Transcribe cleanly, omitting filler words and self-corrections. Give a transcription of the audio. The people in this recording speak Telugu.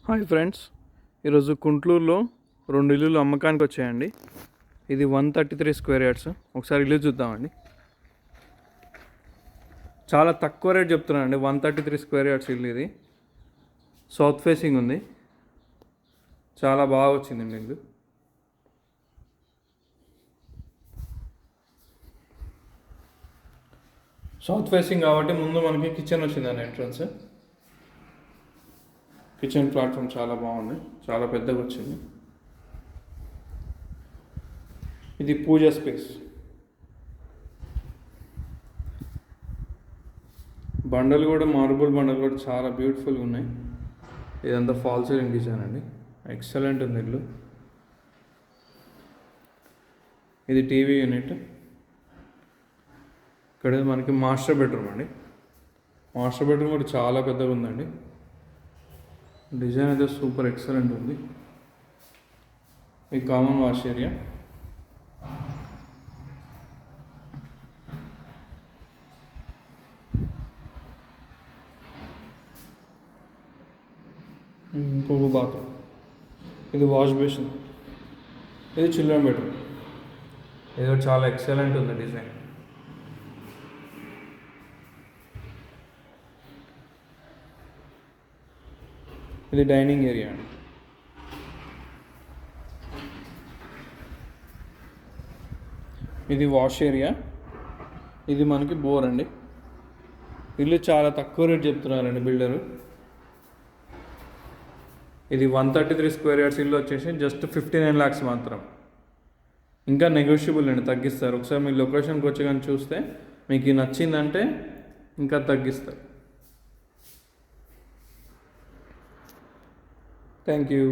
హాయ్ ఫ్రెండ్స్, ఈరోజు గుంటూరులో 2 ఇల్లులు అమ్మకానికి వచ్చాయండి. ఇది 133 స్క్వేర్ యార్డ్స్. ఒకసారి ఇల్లు చూద్దామండి. చాలా తక్కువ రేట్ చెప్తున్నానండి. 133 స్క్వేర్ యార్డ్స్ ఇల్లు. ఇది సౌత్ ఫేసింగ్ ఉంది. చాలా బాగా వచ్చిందండి ఇల్లు. సౌత్ ఫేసింగ్ కాబట్టి ముందు మనకి కిచెన్ వచ్చిందండి. ఎంట్రన్స్ కిచెన్ ప్లాట్ఫామ్ చాలా బాగుంది, చాలా పెద్దగా వచ్చింది. ఇది పూజా స్పేస్. బండలు కూడా మార్బుల్ బండలు కూడా చాలా బ్యూటిఫుల్గా ఉన్నాయి. ఇదంతా ఫాల్ సీలింగ్ డిజైన్ అండి. ఎక్సలెంట్ ఉంది ఇల్లు. ఇది టీవీ యూనిట్. ఇక్కడ మనకి మాస్టర్ బెడ్రూమ్ అండి. మాస్టర్ బెడ్రూమ్ కూడా చాలా పెద్దగా ఉందండి. డిజైన్ అయితే సూపర్ ఎక్సలెంట్ ఉంది. ఈ కామన్ వాష్ ఏరియా. ఇంకొక బాత్రూమ్. ఇది వాష్ బేసిన్. ఇది చిల్డ్రన్ బెడ్రూమ్. ఇది చాలా ఎక్సలెంట్ ఉంది డిజైన్. ఇది డైనింగ్ ఏరియా అండి. ఇది వాష్ ఏరియా. ఇది మనకి బోర్ అండి. ఇల్లు చాలా తక్కువ రేట్ చెప్తున్నారండి బిల్డరు. ఇది 133 స్క్వేర్ యార్డ్స్ ఇల్లు వచ్చేసి జస్ట్ 59 lakhs మాత్రం. ఇంకా నెగోషియబుల్ అండి, తగ్గిస్తారు. ఒకసారి మీ లొకేషన్కి వచ్చి కానీ చూస్తే మీకు నచ్చిందంటే ఇంకా తగ్గిస్తారు. Thank you.